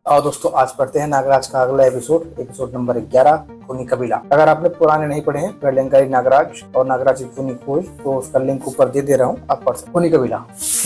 और दोस्तों आज पढ़ते हैं नागराज का अगला एपिसोड नंबर 11 खूनी कबीला। अगर आपने पुराने नहीं पढ़े हैं प्रलयंकारी नागराज और नागराज की खूनी खोज तो उसका लिंक ऊपर दे रहा हूँ, आप पढ़ सकते। खूनी कबीला।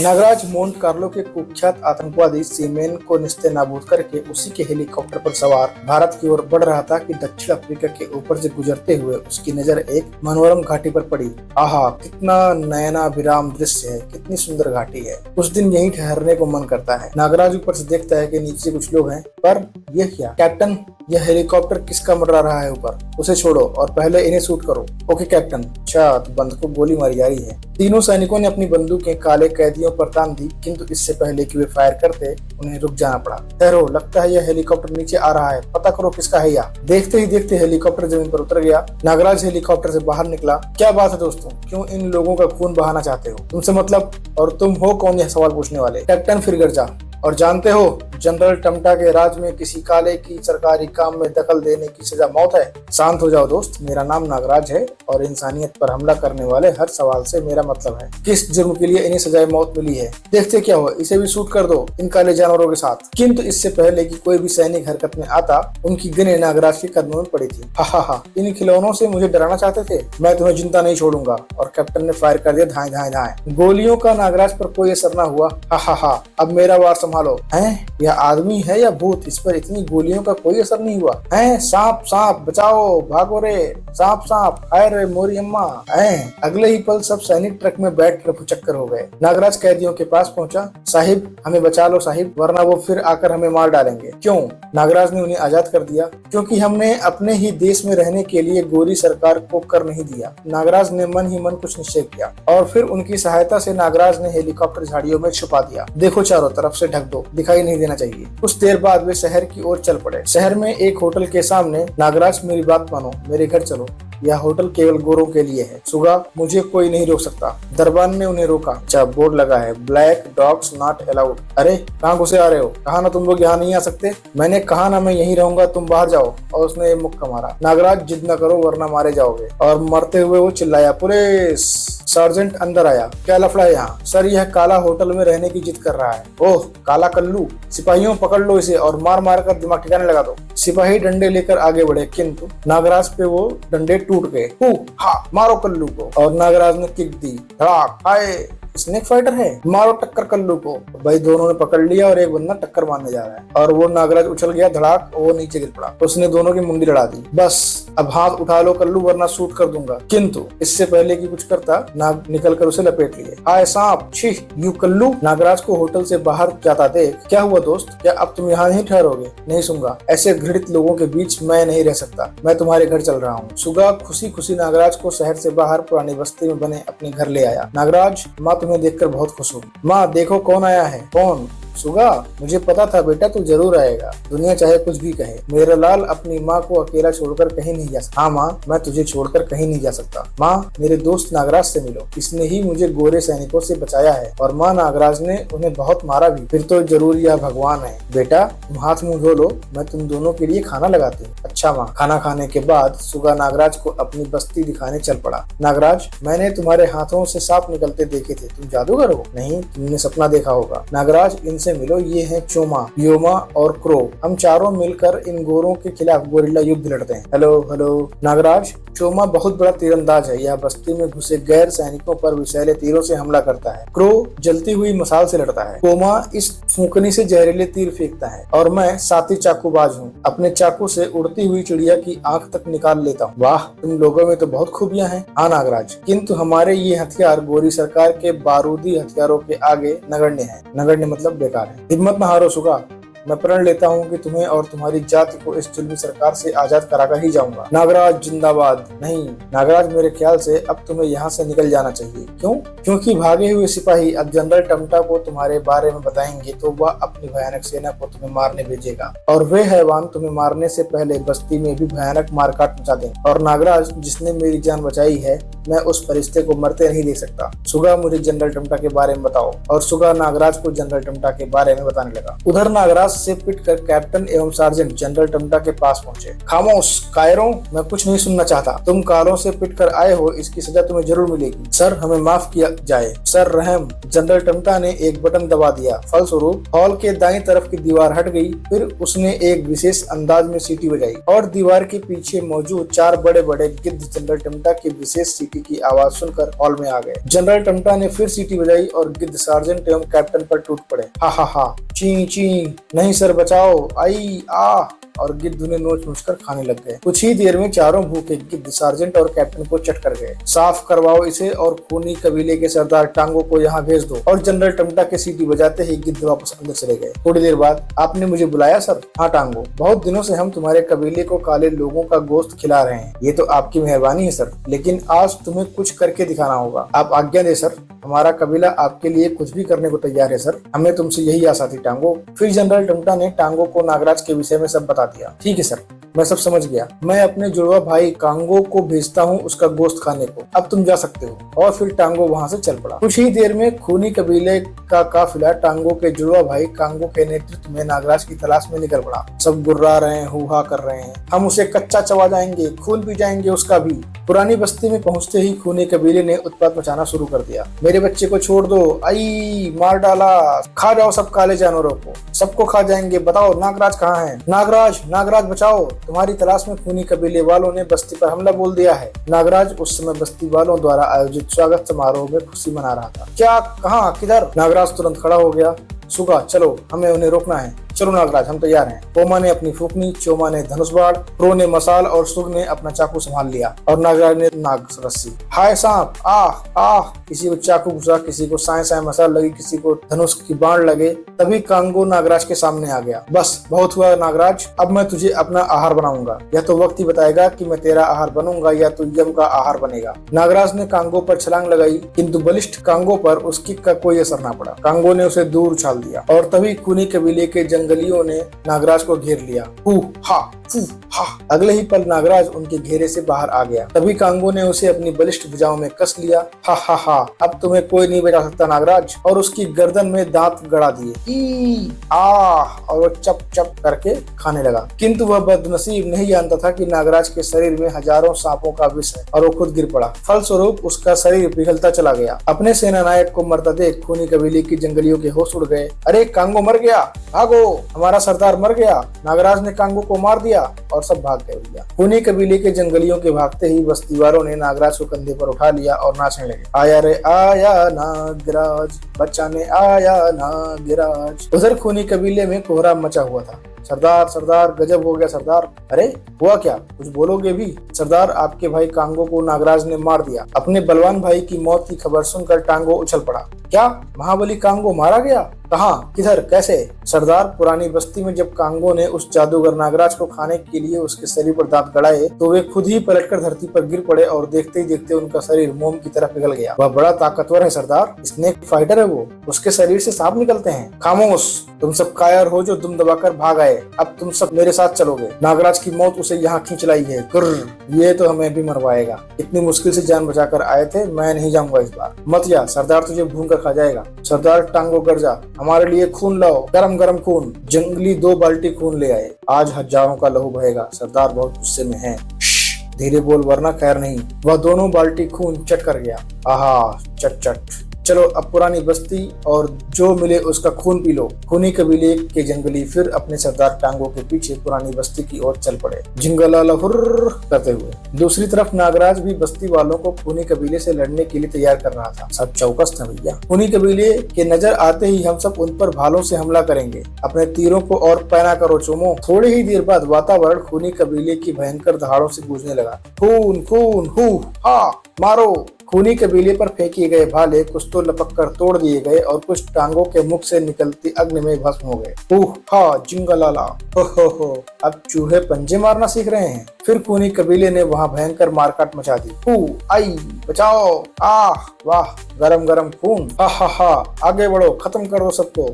नागराज मोंट कार्लो के कुख्यात आतंकवादी सीमेन को निस्ते नाबूद करके उसी के हेलीकॉप्टर पर सवार भारत की ओर बढ़ रहा था कि दक्षिण अफ्रीका के ऊपर से गुजरते हुए उसकी नजर एक मनोरम घाटी पर पड़ी। आहा, कितना नयनाभिराम दृश्य है, कितनी सुंदर घाटी है। उस दिन यहीं ठहरने को मन करता है। नागराज ऊपर से देखता है कि नीचे कुछ लोग हैं, पर यह क्या? कैप्टन, यह हेलीकॉप्टर किसका मंडरा रहा है ऊपर? उसे छोड़ो और पहले इन्हें शूट करो। Okay captain. अच्छा, बंद को गोली मारी जा रही है। तीनों सैनिकों ने अपनी बंदूकें काले कैदियों पर तान दी, किंतु इससे पहले कि वे फायर करते उन्हें रुक जाना पड़ा। ठहरो, लगता है यह हेलीकॉप्टर नीचे आ रहा है, पता करो किसका है यह। देखते ही देखते हेलीकॉप्टर जमीन पर उतर गया। नागराज हेलीकॉप्टर से बाहर निकला। क्या बात है दोस्तों, क्यों इन लोगों का खून बहाना चाहते हो? तुमसे मतलब, और तुम हो कौन यह सवाल पूछने वाले? कैप्टन फिर गर्जा, और जानते हो जनरल टमटा के राज में किसी काले की सरकारी काम में दखल देने की सजा मौत है। शांत हो जाओ दोस्त, मेरा नाम नागराज है और इंसानियत पर हमला करने वाले हर सवाल से मेरा मतलब है किस जुर्म के लिए इन्हें सजाए मौत मिली है। देखते क्या हुआ, इसे भी शूट कर दो इन काले जानवरों के साथ। किंतु इससे पहले कि कोई भी सैनिक हरकत में आता, उनकी गने नागराज के कदमों में पड़ी थी। हा, इन खिलौनों से मुझे डराना चाहते थे? मैं तुम्हें जिंदा नहीं छोड़ूंगा। और कैप्टन ने फायर कर दिया। धाए धाए धाए। गोलियों का नागराज पर कोई असर न हुआ। हा, अब मेरा वार संभालो। हैं, यह आदमी है या भूत? इस पर इतनी गोलियों का कोई असर नहीं हुआ। हैं, सांप सांप बचाओ, भागो रे, सांप सांप, हाय रे मोरी अम्मा। हैं, अगले ही पल सब सैनिक ट्रक में बैठ रफू चक्कर हो गए। नागराज कैदियों के पास पहुंचा। साहिब, हमें बचा लो साहिब, वरना वो फिर आकर हमें मार डालेंगे। क्यों? नागराज ने उन्हें आजाद कर दिया। क्योंकि हमने अपने ही देश में रहने के लिए गोरी सरकार को कर नहीं दिया। नागराज ने मन ही मन कुछ निश्चय किया और फिर उनकी सहायता से नागराज ने हेलीकॉप्टर झाड़ियों में छुपा दिया। देखो चारों तरफ से ढक दो, दिखाई नहीं देना चाहिए। कुछ देर बाद वे शहर की ओर चल पड़े। शहर में एक होटल के सामने। नागराज, मेरी बात मानो, मेरे घर चलो। यह होटल केवल गोरों के लिए है। सुगा, मुझे कोई नहीं रोक सकता। दरबान ने उन्हें रोका। अच्छा, बोर्ड लगा है, ब्लैक डॉग्स नॉट अलाउड। अरे कहाँ घुसे आ रहे हो? कहा ना तुम लोग यहाँ नहीं आ सकते। मैंने कहा ना मैं यहीं रहूंगा, तुम बाहर जाओ। और उसने मुक्का मारा। नागराज, जिद न करो वरना मारे जाओगे। और मरते हुए वो चिल्लाया, पुलिस! सार्जेंट अंदर आया। क्या लफड़ा है यहाँ? सर, यह काला होटल में रहने की जिद कर रहा है। ओह, काला कल्लू! सिपाहियों, पकड़ लो इसे और मार मार कर दिमाग ठिकाने लगा दो। सिपाही डंडे लेकर आगे बढ़े, किंतु नागराज पे वो डंडे टूट गए। मारो कल्लू को। और नागराज ने किक दी। धड़ाक। हाय, स्नेक फाइटर है, मारो टक्कर कल्लू को। भाई दोनों ने पकड़ लिया और एक बंदा टक्कर मारने जा रहा है और वो नागराज उछल गया। धड़ाक, वो नीचे गिर पड़ा। उसने दोनों की मुंडी लड़ा दी। बस अब हाथ उठा लो कल्लू, वरना शूट कर दूंगा। किंतु इससे पहले कि कुछ करता, नाग निकल कर उसे लपेट लिए। हाय सांप, छी, यू कल्लू! नागराज को होटल से बाहर जाता देख, क्या हुआ दोस्त, क्या अब तुम यहाँ नहीं ठहरोगे? नहीं सुंगा, ऐसे घृणित लोगों के बीच मैं नहीं रह सकता। मैं तुम्हारे घर चल रहा हूँ। सुगा खुशी खुशी नागराज को शहर से बाहर पुरानी बस्ती में बने अपने घर ले आया। नागराज, माँ तुम्हें देखकर बहुत खुश होगी। माँ देखो कौन आया है। कौन? सुगा, मुझे पता था बेटा तू जरूर आएगा, दुनिया चाहे कुछ भी कहे। मेरा लाल अपनी माँ को अकेला छोड़कर कहीं नहीं जा सकता। हाँ माँ, मैं तुझे छोड़कर कहीं नहीं जा सकता। माँ, मेरे दोस्त नागराज से मिलो, इसने ही मुझे गोरे सैनिकों से बचाया है। और माँ, नागराज ने उन्हें बहुत मारा भी। फिर तो जरूर यह भगवान है। बेटा तुम हाथ मुंह धो लो, मैं तुम दोनों के लिए खाना लगाती हूँ। अच्छा माँ। खाना खाने के बाद सुगा नागराज को अपनी बस्ती दिखाने चल पड़ा। नागराज, मैंने तुम्हारे हाथों से सांप निकलते देखे थे, तुम जादूगर हो? नहीं, तुमने सपना देखा होगा। नागराज, इनसे मिलो, ये है चोमा, योमा और क्रो। हम चारों मिलकर इन गोरों के खिलाफ गोरिल्ला युद्ध लड़ते हैं। हेलो। नागराज, चोमा बहुत बड़ा तीरंदाज है, यह बस्ती में घुसे गैर सैनिकों पर विषैले तीरों से हमला करता है। क्रो जलती हुई मसाल से लड़ता है। कोमा इस फूंकनी से जहरीले तीर फेंकता है। और मैं साथी चाकूबाज हूँ, अपने चाकू से उड़ती हुई चिड़िया की आंख तक निकाल लेता हूँ। वाह, तुम लोगों में तो बहुत खूबियां हैं। हाँ नागराज, किंतु हमारे ये हथियार गोरी सरकार के बारूदी हथियारों के आगे नगण्य है। नगण्य मतलब बेकार है। हिम्मत न हारो सुगा, मैं प्रण लेता हूँ कि तुम्हें और तुम्हारी जाति को इस जुल्मी सरकार से आजाद कराकर ही जाऊंगा। नागराज जिंदाबाद। नहीं नागराज, मेरे ख्याल से अब तुम्हें यहाँ से निकल जाना चाहिए। क्यों? क्योंकि भागे हुए सिपाही अब जनरल टमटा को तुम्हारे बारे में बताएंगे तो वह अपनी भयानक सेना को तुम्हें मारने भेजेगा और वे हैवान तुम्हें मारने से पहले बस्ती में भी भयानक मारकाट मचा देंगे। और नागराज, जिसने मेरी जान बचाई है, मैं उस फरिश्ते को मरते नहीं देख सकता। सुगा, मुझे जनरल टमटा के बारे में बताओ। और सुगा नागराज को जनरल टमटा के बारे में बताने लगा। उधर नागराज नागराज से पिटकर कैप्टन एवं सार्जेंट जनरल टम्टा के पास पहुंचे। खामोश कायरों, मैं कुछ नहीं सुनना चाहता। तुम कालों से पिटकर आए हो, इसकी सजा तुम्हें जरूर मिलेगी। सर, हमें माफ किया जाए। सर रहम। जनरल टम्टा ने एक बटन दबा दिया। फलस्वरूप हॉल के दाईं तरफ की दीवार हट गई। फिर उसने एक विशेष अंदाज में सीटी बजाई और दीवार के पीछे मौजूद 4 बड़े बड़े गिद्ध जनरल टम्टा की विशेष सीटी की आवाज सुनकर हॉल में आ गए। जनरल टम्टा ने फिर सीटी बजाई और गिद्ध सार्जेंट एवं कैप्टन पर टूट पड़े। हा हा हा, ची ची, नहीं सर बचाओ, आई आ, और गिद्ध उन्हें नोच नोच कर खाने लग गए। कुछ ही देर में चारों भूखे गिद्ध सार्जेंट और कैप्टन को चट कर गए। साफ करवाओ इसे और खूनी कबीले के सरदार टांगो को यहाँ भेज दो। और जनरल टम्टा के सीटी बजाते ही गिद्ध वापस अंदर चले गए। थोड़ी देर बाद, आपने मुझे बुलाया सर? हाँ टांगो, बहुत दिनों से हम तुम्हारे कबीले को काले लोगों का गोश्त खिला रहे हैं। ये तो आपकी मेहरबानी है सर, लेकिन आज तुम्हें कुछ करके दिखाना होगा। आप आज्ञा दे सर, हमारा कबीला आपके लिए कुछ भी करने को तैयार है सर। हमें तुमसे यही आशा थी टांगो। फिर जनरल टम्टा ने टांगो को नागराज के विषय में सब बता दिया। ठीक है सर, मैं सब समझ गया। मैं अपने जुड़वा भाई कांगो को भेजता हूँ उसका गोश्त खाने को। अब तुम जा सकते हो। और फिर टांगो वहाँ से चल पड़ा। कुछ ही देर में खूनी कबीले का काफिला टांगो के जुड़वा भाई कांगो के नेतृत्व में नागराज की तलाश में निकल पड़ा। सब गुर्रा रहे हैं, हुहा कर रहे हैं। हम उसे कच्चा चबा जाएंगे, खून पी जाएंगे उसका भी। पुरानी बस्ती में पहुंचते ही खूनी कबीले ने उत्पात मचाना शुरू कर दिया। मेरे बच्चे को छोड़ दो, आई मार डाला, खा जाओ सब काले जानवरों को, सबको खा जाएंगे। बताओ नागराज कहाँ है? नागराज, नागराज बचाओ, तुम्हारी तलाश में खूनी कबीले वालों ने बस्ती पर हमला बोल दिया है। नागराज उस समय बस्ती वालों द्वारा आयोजित स्वागत समारोह में खुशी मना रहा था। क्या? कहाँ? किधर? नागराज तुरंत खड़ा हो गया। सुगा, चलो, हमें उन्हें रोकना है। चलो नागराज, हम तैयार हैं। पोमा ने अपनी फूकनी, चोमा ने धनुष बाण, प्रो ने मसाल और सुग ने अपना चाकू संभाल लिया और नागराज ने नाग रस्सी। हाय सांप, आह आह, किसी को चाकू घुसा, किसी को साए साए मसाल लगी, किसी को धनुष की बाण लगे। तभी कांगो नागराज के सामने आ गया। बस बहुत हुआ नागराज, अब मैं तुझे अपना आहार बनाऊंगा। यह तो वक्त ही बताएगा कि मैं तेरा आहार बनूंगा या तू यम का आहार बनेगा। नागराज ने कांगो पर छलांग लगाई, किंतु बलिष्ठ कांगो पर उस किक का कोई असर न पड़ा। कांगो ने उसे दूर उछाल दिया और तभी खूनी कबीले के जंगलियों ने नागराज को घेर लिया। अगले ही पल नागराज उनके घेरे से बाहर आ गया। तभी कांगो ने उसे अपनी बलिष्ठ भुजाओं में कस लिया। हा हा हा, अब तुम्हें कोई नहीं बचा सकता नागराज, और उसकी गर्दन में दांत गड़ा दिए। ई आह, और वो चप चप करके खाने लगा। किंतु वह बदनसीब नहीं जानता था कि नागराज के शरीर में हजारों सांपों का विष है और वो खुद गिर पड़ा। फलस्वरूप उसका शरीर पिघलता चला गया। अपने सेनानायक को मरता देख खूनी कबीले की जंगलियों के होश उड़ गए। अरे कांगो मर गया, भागो, हमारा सरदार मर गया। नागराज ने कांगो को मार दिया और सब भाग गए भैया। खूनी कबीले के जंगलियों के भागते ही बस्ती वालों ने नागराज को कंधे पर उठा लिया और नाचने लगे। आया रे आया नागराज, बच्चा ने आया नागराज। उधर खूनी कबीले में कोहरा मचा हुआ था। सरदार, सरदार, गजब हो गया सरदार। अरे हुआ क्या? कुछ बोलोगे भी? सरदार, आपके भाई कांगो को नागराज ने मार दिया। अपने बलवान भाई की मौत की खबर सुनकर टांगो उछल पड़ा। क्या? महाबली कांगो मारा गया? कहाँ, किधर, कैसे? सरदार, पुरानी बस्ती में जब कांगो ने उस जादूगर नागराज को खाने के लिए उसके शरीर पर दांत गड़ाए तो वे खुद ही पलटकर धरती पर गिर पड़े और देखते ही देखते उनका शरीर मोम की तरह पिघल गया। वह बड़ा ताकतवर है सरदार, स्नेक फाइटर है वो, उसके शरीर से सांप निकलते हैं। खामोश, तुम सब कायर हो जो दुम दबाकर भाग आए। अब तुम सब मेरे साथ चलोगे। नागराज की मौत उसे यहाँ खींच लाई है। ये तो हमें भी मरवाएगा। इतनी मुश्किल से जान बचाकर आए थे, मैं नहीं जाऊंगा इस बार। मत जा, सरदार तुझे भून कर खा जाएगा। सरदार टांगो गर्जा, हमारे लिए खून लाओ, गरम गरम खून। जंगली 2 बाल्टी खून ले आए। आज हजारों का लहू बहेगा। सरदार बहुत गुस्से में है। धीरे बोल वरना खैर नहीं। वह दोनों बाल्टी खून चट कर गया। आहा, चट चट। चलो अब पुरानी बस्ती और जो मिले उसका खून पी लो। खूनी कबीले के जंगली फिर अपने सरदार टांगो के पीछे पुरानी बस्ती की ओर चल पड़े, जिंगलाला हुर्र करते हुए। दूसरी तरफ नागराज भी बस्ती वालों को खूनी कबीले से लड़ने के लिए तैयार कर रहा था। सब चौकस था भैया। खूनी कबीले के नजर आते ही हम सब उन पर भालों से हमला करेंगे। अपने तीरों को और पैना करो चोमो। थोड़ी ही देर बाद वातावरण खूनी कबीले की भयंकर दहाड़ों से गूंजने लगा। खून खून, हु हा, मारो। खूनी कबीले पर फेंके गए भाले कुछ तो लपक कर तोड़ दिए गए और कुछ टांगों के मुख से निकलती अग्नि में भस्म हो गए। हा, जिंगलाला, हो, अब चूहे पंजे मारना सीख रहे हैं। फिर खूनी कबीले ने वहां भयंकर मारकाट मचा दी। आई, बचाओ, आह, वाह, गरम गरम खून, हा, आगे बढ़ो, खत्म करो सबको,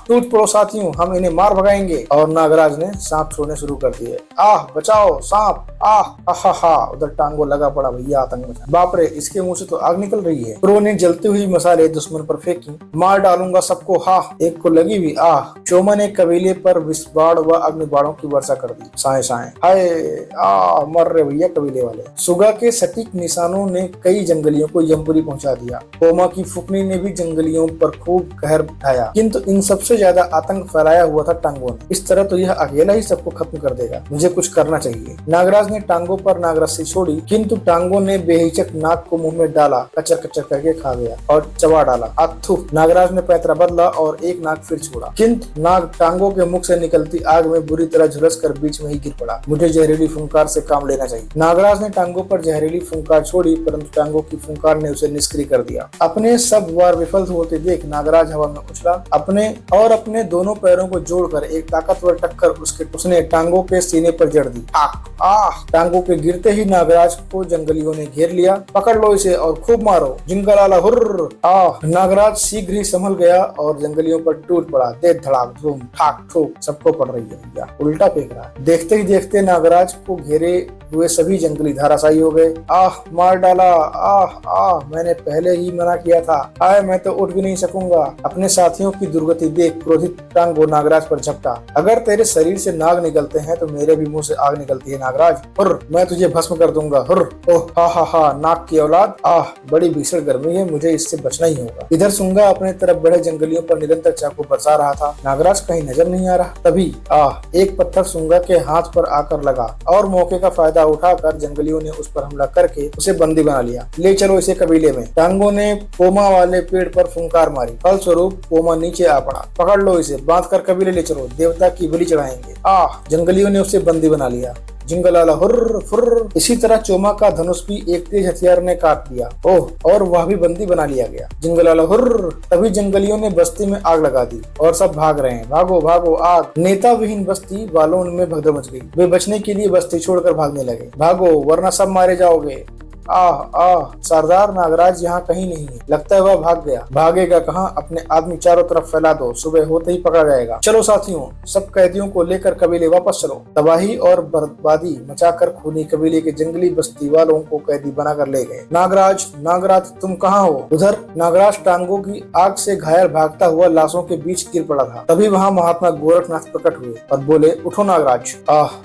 टूट पड़ो साथियों, हम इन्हें मार भगाएंगे। और नागराज ने सांप छोड़ने शुरू कर दिए। आह, बचाओ सांप, आह, हा, उधर टांगो लगा पड़ा भैया, आतंक मचा। बाप रे, इसके मुंह मुंह से तो आग निकल रही है। क्रो ने जलती हुई मसाले दुश्मन पर फेंकी। मार डालूंगा सबको, हा। एक को लगी भी आह। चोमा ने कबीले पर विस्बाड़ व अग्निबाणों की वर्षा कर दी। साए साए, हाय आ, मर रहे भैया कबीले वाले। सुगा के सटीक निशानों ने कई जंगलियों को यमपुरी पहुंचा दिया। पोमा की फुकनी ने भी जंगलियों पर खूब कहर उठाया, किंतु इन सबसे ज्यादा आतंक फैलाया हुआ था टांगों ने। इस तरह तो यह अकेला ही सबको खत्म कर देगा, मुझे कुछ करना चाहिए। नागराज ने टांगों पर नागरस्सी छोड़ी, किंतु टांगों ने बेहिचक नाग को मुंह में डाला, कचर कचर करके खा गया और चबा डाला। अथु, नागराज ने पैतरा बदला और एक नाग फिर छोड़ा, किंतु नाग टांगों के मुख से निकलती आग में बुरी तरह झुलस कर बीच में ही गिर पड़ा। मुझे जहरीली फुंकार से काम लेना चाहिए। नागराज ने टांगों पर जहरीली फुंकार छोड़ी, परंतु टांगों की फुंकार ने उसे निष्क्रिय कर दिया। अपने सब वार विफल होते देख नागराज हवा में उछला, अपने दोनों पैरों को जोड़कर एक ताकतवर टक्कर उसने टांगों के सीने पर जड़ दी। टांगों के गिरते ही नागराज को जंगलियों ने घेर लिया। पकड़ लो इसे और खूब मारो, जिंगलाला हुर्र। नागराज शीघ्र ही संभल गया और जंगलियों पर टूट पड़ा। दे धड़ाक धूम ठाक ठोक, सबको पड़ रही है भैया, उल्टा फेंक रहा है। देखते ही देखते नागराज को घेरे हुए सभी जंगली धाराशायी हो गए। मार डाला, मैंने पहले ही मना किया था। मैं तो उठ भी नहीं सकूंगा। अपने साथियों की दुर्गति देख क्रोधित टांगो नागराज पर झपटा। अगर तेरे शरीर से नाग निकलते हैं तो मेरे भी मुंह से आग निकलती है नागराज। हुर्र, मैं तुझे भस्म कर दूंगा। हुर्र, ओह हा, नाग की औलाद। बड़ी भीषण गर्मी है, मुझे इससे बचना ही होगा। इधर सुंगा अपने तरफ बढ़े जंगलियों पर निरंतर चाकू बरसा रहा था। नागराज कहीं नजर नहीं आ रहा। तभी एक पत्थर सुंगा के हाथ पर आकर लगा और मौके का फायदा उठाकर जंगलियों ने उस पर हमला करके उसे बंदी बना लिया। ले चलो इसे कबीले में। टांगों ने पोमा वाले पेड़ पर फुंकार मारी, फलस्वरूप पोमा नीचे आ पड़ा। पकड़ लो इसे, बांध कर कबीले ले चलो, देवता की बलि चढ़ाएंगे। जंगलियों ने उसे बंदी बना लिया। जिंगलाला हुर्र फुर्र। इसी तरह चोमा का धनुष भी एक तेज हथियार ने काट दिया। और वह भी बंदी बना लिया गया। जिंगलाला हुर्र। तभी जंगलियों ने बस्ती में आग लगा दी और सब भाग रहे हैं। भागो भागो आग। नेता विहीन बस्ती वालों में भगदड़ मच गई। वे बचने के लिए बस्ती छोड़कर भागने लगे। भागो वरना सब मारे जाओगे। सरदार नागराज यहाँ कहीं नहीं है, लगता है वह भाग गया। भागेगा कहाँ, अपने आदमी चारों तरफ फैला दो, सुबह होते ही पकड़ा जाएगा। चलो साथियों, सब कैदियों को लेकर कबीले वापस चलो। तबाही और बर्बादी मचाकर खूनी कबीले के जंगली बस्ती वालों को कैदी बनाकर ले गए। नागराज तुम कहाँ हो? उधर नागराज टांगों की आग से घायल भागता हुआ लाशों के बीच गिर पड़ा था। तभी वहाँ महात्मा गोरखनाथ प्रकट हुए और बोले, उठो नागराज।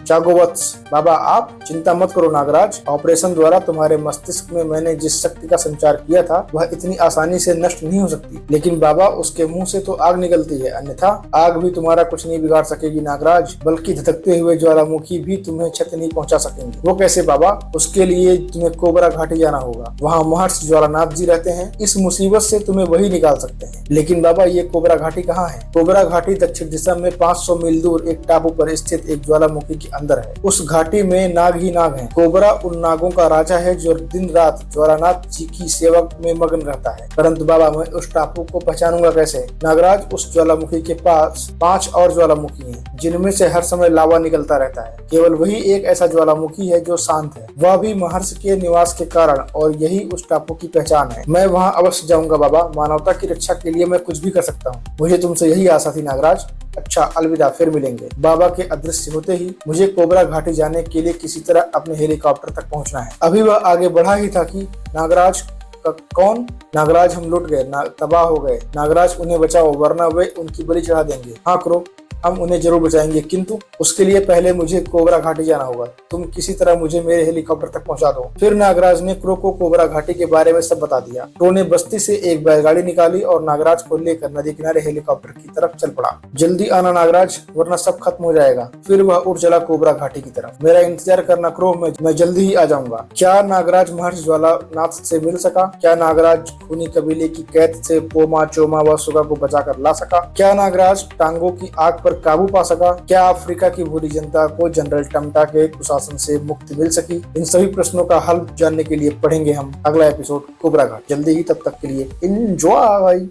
जागो वत्स। बाबा आप चिंता मत करो नागराज, ऑपरेशन द्वारा तुम्हारे मस्तिष्क में मैंने जिस शक्ति का संचार किया था वह इतनी आसानी से नष्ट नहीं हो सकती। लेकिन बाबा उसके मुंह से तो आग निकलती है, अन्यथा आग भी तुम्हारा कुछ नहीं बिगाड़ सकेगी नागराज, बल्कि धधकते हुए ज्वालामुखी भी तुम्हें क्षति नहीं पहुंचा सकेंगे। वो कैसे बाबा? उसके लिए तुम्हें कोबरा घाटी जाना होगा। वहाँ महर्षि ज्वालानाथ जी रहते हैं, इस मुसीबत से तुम्हें वही निकाल सकते हैं। लेकिन बाबा ये कोबरा घाटी कहाँ है? कोबरा घाटी दक्षिण दिशा में 500 मील दूर एक टापू पर स्थित एक ज्वालामुखी के अंदर है। उस घाटी में नाग ही नाग है। कोबरा उन नागों का राजा है जो दिन रात ज्वालानाथ जी की सेवा में मग्न रहता है। परंतु बाबा मैं उस टापू को पहचानूंगा कैसे? नागराज उस ज्वालामुखी के पास 5 और ज्वालामुखी हैं, जिनमें से हर समय लावा निकलता रहता है। केवल वही एक ऐसा ज्वालामुखी है जो शांत है, वह भी महर्षि के निवास के कारण, और यही उस टापू की पहचान है। मैं वहाँ अवश्य जाऊंगा बाबा, मानवता की रक्षा के लिए मैं कुछ भी कर सकता हूँ। मुझे तुमसे यही आशा थी नागराज। अच्छा अलविदा, फिर मिलेंगे। बाबा के अदृश्य होते ही मुझे कोबरा घाटी जाने के लिए किसी तरह अपने हेलीकॉप्टर तक पहुंचना है। अभी वह आगे बढ़ा ही था कि नागराज कौन? नागराज हम लुट गए, तबाह हो गए। नागराज उन्हें बचाओ वरना वे उनकी बलि चढ़ा देंगे। हाँ क्रो, हम उन्हें जरूर बचाएंगे, किंतु उसके लिए पहले मुझे कोबरा घाटी जाना होगा। तुम किसी तरह मुझे मेरे हेलीकॉप्टर तक पहुंचा दो। फिर नागराज ने क्रो को कोबरा घाटी के बारे में सब बता दिया। क्रो ने बस्ती से एक बैलगाड़ी निकाली और नागराज को लेकर नदी किनारे हेलीकॉप्टर की तरफ चल पड़ा। जल्दी आना नागराज, वरना सब खत्म हो जाएगा। फिर वह उठ चला कोबरा घाटी की तरफ। मेरा इंतजार करना क्रो, मैं जल्दी ही आ जाऊंगा। क्या नागराज महर्षि ज्वालानाथ से मिल सका? क्या नागराज खूनी कबीले की कैद से पोमा, चोमा व सुगा को बचाकर ला सका? क्या नागराज टांगों की आग काबू पा सका? क्या अफ्रीका की भूरी जनता को जनरल टमटा के कुशासन से मुक्ति मिल सकी? इन सभी प्रश्नों का हल जानने के लिए पढ़ेंगे हम अगला एपिसोड कोबरा घाट जल्दी ही। तब तक के लिए एंजॉय।